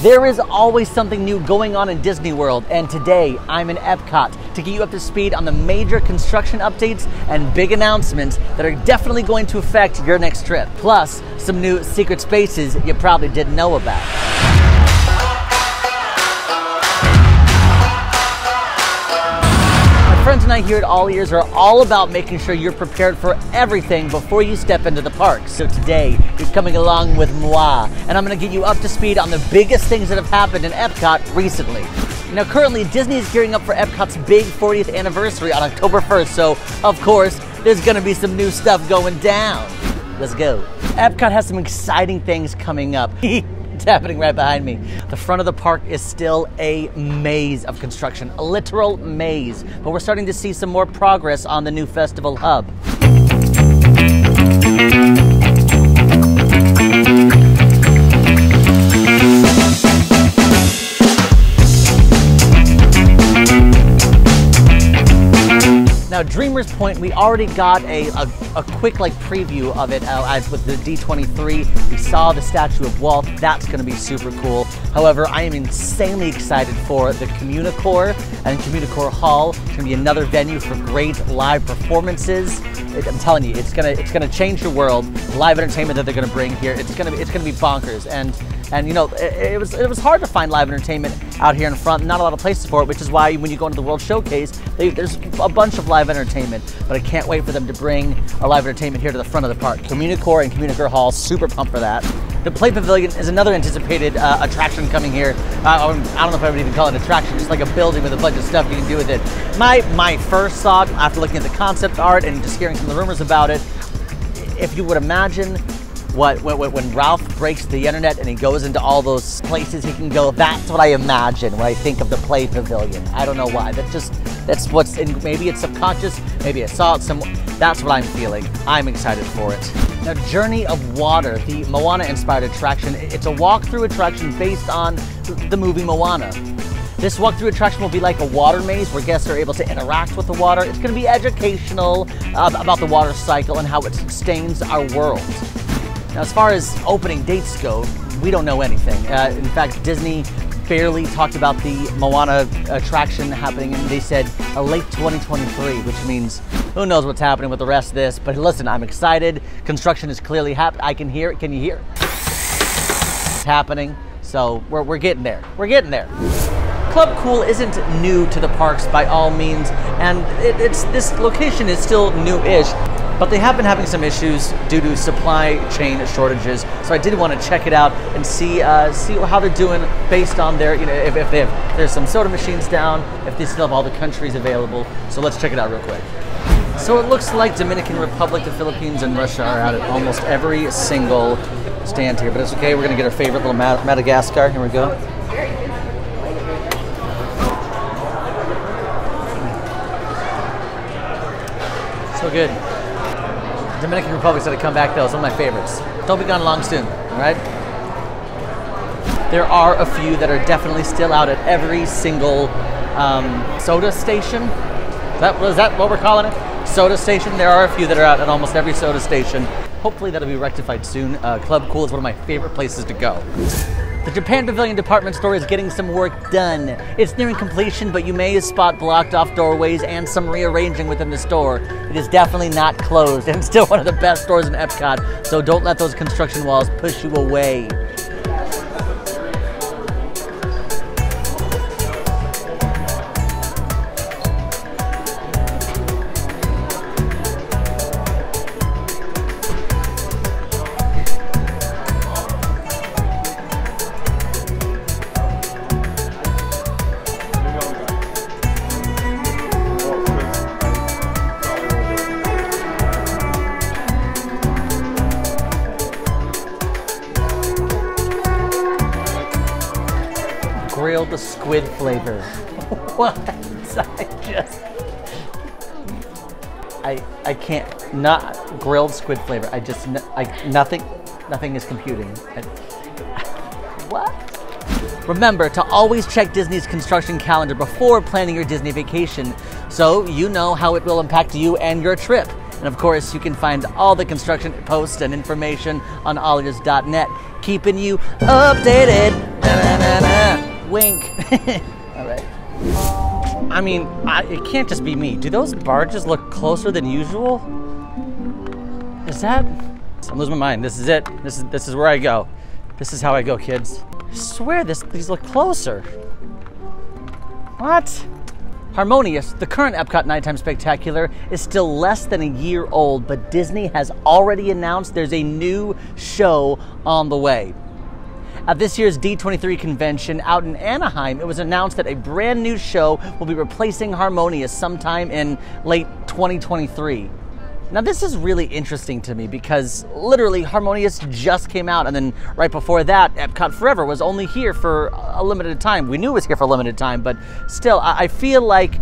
There is always something new going on in Disney World, and today I'm in Epcot to get you up to speed on the major construction updates and big announcements that are definitely going to affect your next trip. Plus, some new secret spaces you probably didn't know about. Friends and I here at All Ears are all about making sure you're prepared for everything before you step into the park. So today, you're coming along with moi, and I'm going to get you up to speed on the biggest things that have happened in Epcot recently. Now, currently, Disney is gearing up for Epcot's big 40th anniversary on October 1st, so, of course, there's going to be some new stuff going down. Let's go. Epcot has some exciting things coming up. It's happening right behind me. The front of the park is still a maze of construction, a literal maze, but we're starting to see some more progress on the new festival hub. Now, Dreamers Point, we already got a quick preview of it with the D23. We saw the statue of Walt. That's going to be super cool. However, I am insanely excited for the Communicore and Communicore Hall. It's going to be another venue for great live performances. I'm telling you, it's gonna change your world. Live entertainment that they're going to bring here, it's gonna be bonkers. And you know, it was hard to find live entertainment out here in front. Not a lot of places for it, which is why when you go into the World Showcase, there's a bunch of live entertainment. But I can't wait for them to bring a live entertainment here to the front of the park. Communicore and Communicore Hall, super pumped for that. The Play Pavilion is another anticipated attraction coming here. I don't know if I would even call it an attraction, just like a building with a bunch of stuff you can do with it. My first thought, after looking at the concept art and just hearing some of the rumors about it, if you would imagine when Ralph breaks the internet and he goes into all those places he can go, that's what I imagine when I think of the Play Pavilion. I don't know why. That's what's in. Maybe it's subconscious. Maybe I saw it somewhere. That's what I'm feeling. I'm excited for it. Now, Journey of Water, the Moana-inspired attraction. It's a walkthrough attraction based on the movie Moana. This walkthrough attraction will be like a water maze where guests are able to interact with the water. It's going to be educational about the water cycle and how it sustains our world. Now, as far as opening dates go, we don't know anything. In fact, Disney barely talked about the Moana attraction happening, and they said a late 2023, which means who knows what's happening with the rest of this. But listen, I'm excited. Construction is clearly happening. I can hear it. Can you hear it? It's happening. So we're getting there. We're getting there. Club Cool isn't new to the parks by all means, and this location is still new-ish. But they have been having some issues due to supply chain shortages. So I did want to check it out and see how they're doing based on their, if there's some soda machines down, if they still have all the countries available. So let's check it out real quick. So it looks like Dominican Republic, the Philippines, and Russia are out at almost every single stand here. But it's okay, we're gonna get our favorite little Madagascar. Here we go. So good. Dominican Republic's gonna come back though, it's one of my favorites. Don't be gone long soon, all right? There are a few that are definitely still out at every single soda station. Is that what we're calling it? Soda station? There are a few that are out at almost every soda station. Hopefully that'll be rectified soon. Club Cool is one of my favorite places to go. The Japan Pavilion department store is getting some work done. It's nearing completion, but you may spot blocked off doorways and some rearranging within the store. It is definitely not closed, and it's still one of the best stores in Epcot, so don't let those construction walls push you away. Grilled squid flavor. What? I can't, not grilled squid flavor. Nothing is computing. What? Remember to always check Disney's construction calendar before planning your Disney vacation, so you know how it will impact you and your trip. And of course, you can find all the construction posts and information on allears.net, keeping you updated. wink. All right. I mean, it can't just be me. Do those barges look closer than usual? Is that? I'm losing my mind. This is it. This is where I go. This is how I go, kids. I swear these look closer. What? Harmonious, the current Epcot Nighttime Spectacular, is still less than a year old, but Disney has already announced there's a new show on the way. At this year's D23 convention out in Anaheim, it was announced that a brand new show will be replacing Harmonious sometime in late 2023. Now this is really interesting to me because literally Harmonious just came out, and then right before that, Epcot Forever was only here for a limited time. We knew it was here for a limited time, but still, I feel like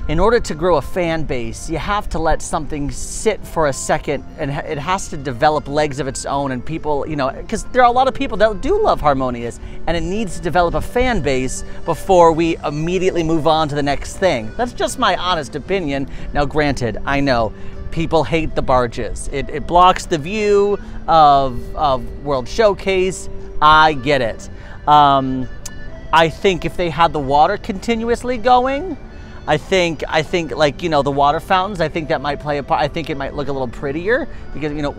in order to grow a fan base, you have to let something sit for a second, and it has to develop legs of its own, and people, you know, because there are a lot of people that do love Harmonious, and it needs to develop a fan base before we immediately move on to the next thing. That's just my honest opinion. Now granted, I know, people hate the barges. It blocks the view of World Showcase. I get it. I think if they had the water continuously going, I think like, you know, the water fountains, I think that might play a part. I think it might look a little prettier because, you know,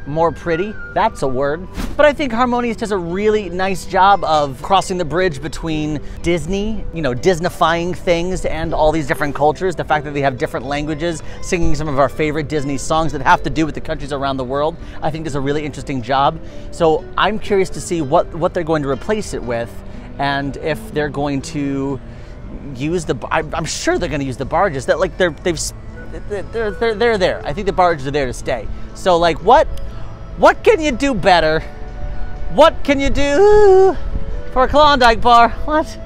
more pretty, that's a word. But I think Harmonious does a really nice job of crossing the bridge between Disney, you know, Disneyfying things and all these different cultures. The fact that they have different languages, singing some of our favorite Disney songs that have to do with the countries around the world, I think does a really interesting job. So I'm curious to see what they're going to replace it with, and if they're going to use I'm sure they're going to use the barges. That like they're there. I think the barges are there to stay. So like what can you do better? What can you do for a Klondike bar? What?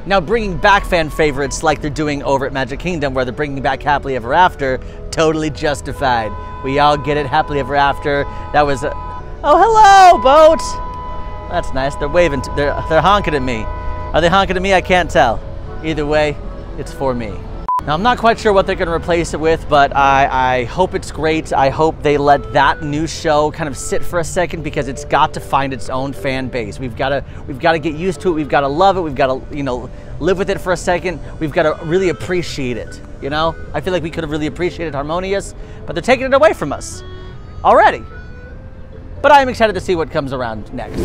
Now bringing back fan favorites like they're doing over at Magic Kingdom, where they're bringing back Happily Ever After, totally justified. We all get it, Happily Ever After. That was oh, hello, boat. That's nice. They're waving. They're honking at me. Are they honking at me? I can't tell. Either way, it's for me. Now, I'm not quite sure what they're going to replace it with, but I hope it's great. I hope they let that new show kind of sit for a second, because it's got to find its own fan base. We've got to get used to it. We've got to love it. We've got to, you know, live with it for a second. We've got to really appreciate it. You know, I feel like we could have really appreciated Harmonious, but they're taking it away from us already. But I am excited to see what comes around next.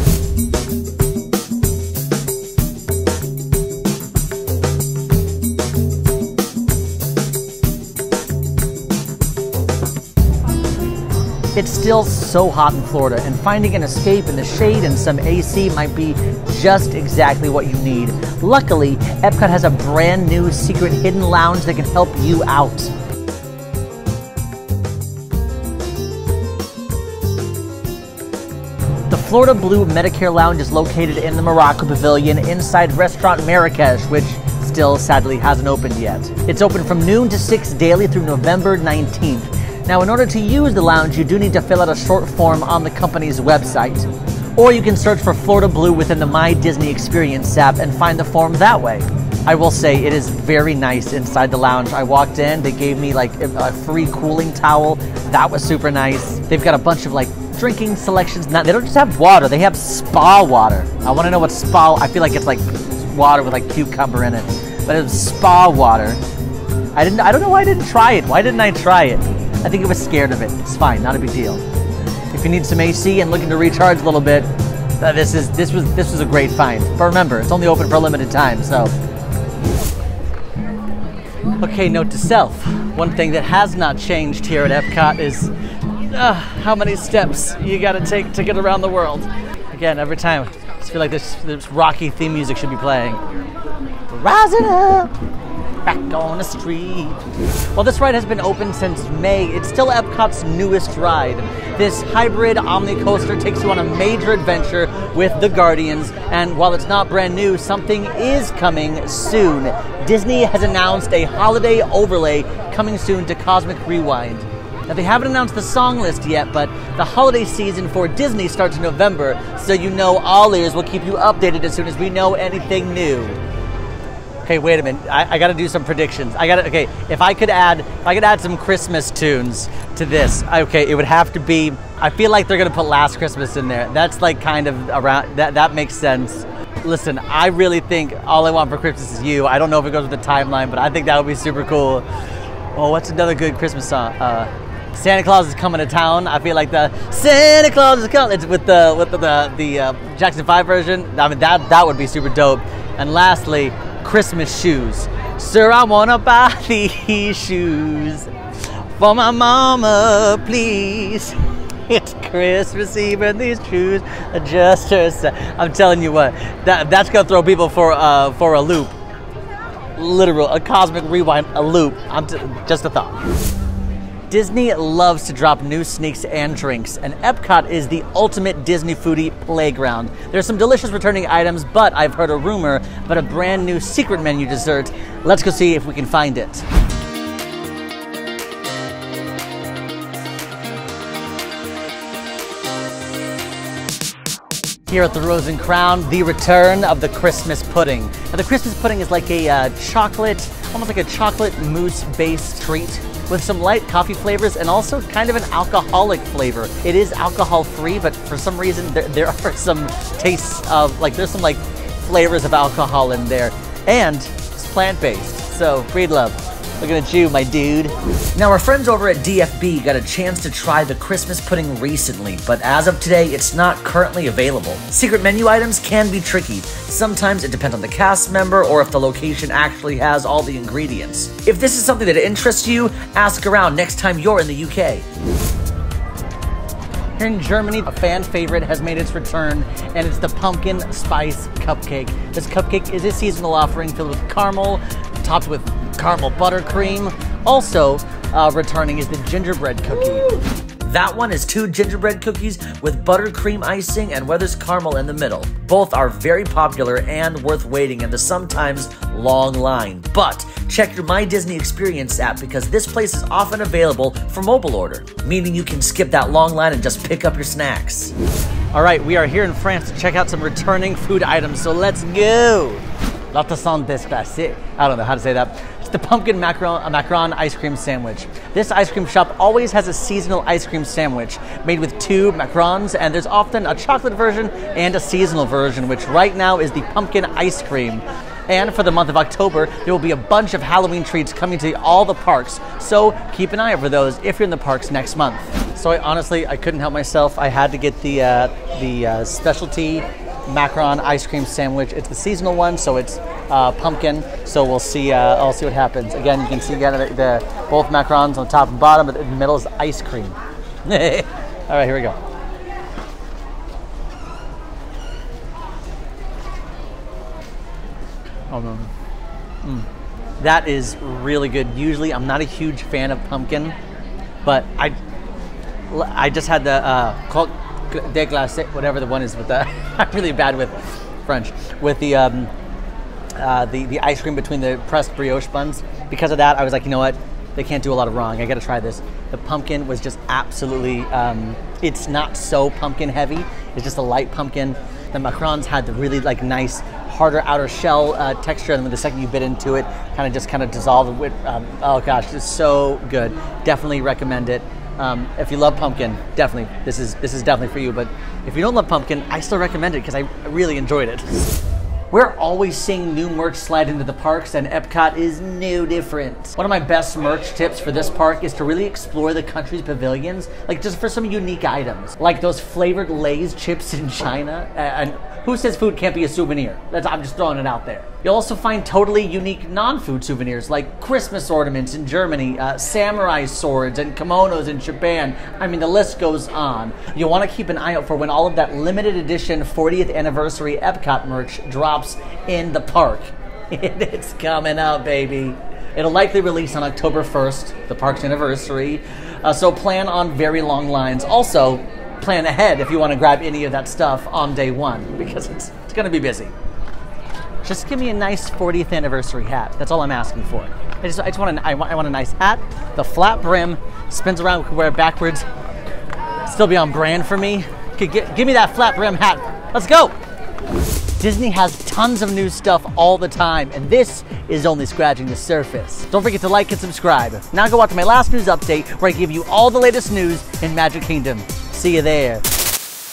It's still so hot in Florida, and finding an escape in the shade and some AC might be just exactly what you need. Luckily, Epcot has a brand new secret hidden lounge that can help you out. The Florida Blue Medicare Lounge is located in the Morocco Pavilion inside Restaurant Marrakesh, which still sadly hasn't opened yet. It's open from noon to 6 daily through November 19th. Now, in order to use the lounge, you do need to fill out a short form on the company's website. Or you can search for Florida Blue within the My Disney Experience app and find the form that way. I will say it is very nice inside the lounge. I walked in, they gave me like a free cooling towel. That was super nice. They've got a bunch of like drinking selections. Now, they don't just have water, they have spa water. I want to know what spa, I feel like it's like water with like cucumber in it. But it was spa water. I don't know why I didn't try it. Why didn't I try it? I think I was scared of it. It's fine, not a big deal. If you need some AC and looking to recharge a little bit, this was a great find. But remember, it's only open for a limited time, so. Okay, note to self. One thing that has not changed here at Epcot is how many steps you gotta take to get around the world. Again, every time, I just feel like this Rocky theme music should be playing. Rising up, back on the street. While this ride has been open since May, it's still Epcot's newest ride. This hybrid Omni coaster takes you on a major adventure with the Guardians, and while it's not brand new, something is coming soon. Disney has announced a holiday overlay coming soon to Cosmic Rewind. Now, they haven't announced the song list yet, but the holiday season for Disney starts in November, so you know all ears will keep you updated as soon as we know anything new. Okay, wait a minute. I got to do some predictions. Okay, if I could add some Christmas tunes to this. Okay, it would have to be. I feel like they're gonna put Last Christmas in there. That's like kind of around. That makes sense. Listen, I really think All I Want for Christmas Is You. I don't know if it goes with the timeline, but I think that would be super cool. Oh, what's another good Christmas song? Santa Claus is Coming to Town. I feel like the Santa Claus is coming. It's with the Jackson 5 version. I mean, that would be super dope. And lastly, Christmas shoes. Sir, I wanna buy these shoes for my mama, please. It's Christmas Eve and these shoes are just her size. I'm telling you what, that's gonna throw people for a loop. Literal, a cosmic rewind, a loop. Just a thought. Disney loves to drop new sneaks and drinks, and Epcot is the ultimate Disney foodie playground. There's some delicious returning items, but I've heard a rumor about a brand new secret menu dessert. Let's go see if we can find it. Here at the Rose and Crown, the return of the Christmas pudding. Now, the Christmas pudding is like a chocolate, almost like a chocolate mousse-based treat with some light coffee flavors and also kind of an alcoholic flavor. It is alcohol-free, but for some reason there are some tastes of, like, there's some like flavors of alcohol in there, and it's plant-based, so breed love. Looking at you, my dude. Now, our friends over at DFB got a chance to try the Christmas pudding recently, but as of today, it's not currently available. Secret menu items can be tricky. Sometimes it depends on the cast member or if the location actually has all the ingredients. If this is something that interests you, ask around next time you're in the UK. Here in Germany, a fan favorite has made its return, and it's the pumpkin spice cupcake. This cupcake is a seasonal offering filled with caramel, topped with caramel buttercream. Also returning is the gingerbread cookie. Ooh. That one is 2 gingerbread cookies with buttercream icing and Werther's caramel in the middle. Both are very popular and worth waiting in the sometimes long line. But check your My Disney Experience app because this place is often available for mobile order, meaning you can skip that long line and just pick up your snacks. All right, we are here in France to check out some returning food items, so let's go. L'artisan déclassé. I don't know how to say that. It's the pumpkin macaron ice cream sandwich. This ice cream shop always has a seasonal ice cream sandwich made with 2 macarons, and there's often a chocolate version and a seasonal version, which right now is the pumpkin ice cream. And for the month of October, there will be a bunch of Halloween treats coming to all the parks, so keep an eye out for those if you're in the parks next month. So I couldn't help myself. I had to get the specialty macaron ice cream sandwich. It's the seasonal one, so it's pumpkin. So we'll see. I'll see what happens. Again, you can see the both macarons on the top and bottom, but in the middle is ice cream. All right, here we go. Oh no. That is really good. Usually, I'm not a huge fan of pumpkin, but I just had the déglacé, whatever the one is with the. I'm really bad with French. With the ice cream between the pressed brioche buns. Because of that, I was like, you know what? They can't do a lot of wrong. I got to try this. The pumpkin was just absolutely. It's not so pumpkin heavy. It's just a light pumpkin. The macarons had the really like nice, harder outer shell texture, and then the second you bit into it, kind of dissolved with. Oh gosh, it's so good. Definitely recommend it. If you love pumpkin, definitely, this is definitely for you. But if you don't love pumpkin, I still recommend it because I really enjoyed it. We're always seeing new merch slide into the parks, and Epcot is no different. One of my best merch tips for this park is to really explore the country's pavilions, like just for some unique items, like those flavored Lay's chips in China. And who says food can't be a souvenir? I'm just throwing it out there. You'll also find totally unique non-food souvenirs like Christmas ornaments in Germany, samurai swords and kimonos in Japan. I mean, the list goes on. You'll want to keep an eye out for when all of that limited edition 40th anniversary Epcot merch drops in the park. It's coming out, baby. It'll likely release on October 1st, the park's anniversary, so plan on very long lines. Also, plan ahead if you want to grab any of that stuff on day one, because it's going to be busy. Just give me a nice 40th anniversary hat. That's all I'm asking for. I want a nice hat. The flat brim spins around, we can wear it backwards. Still be on brand for me. Give me that flat brim hat. Let's go. Disney has tons of new stuff all the time, and this is only scratching the surface. Don't forget to like and subscribe. Now go watch my last news update where I give you all the latest news in Magic Kingdom. See you there.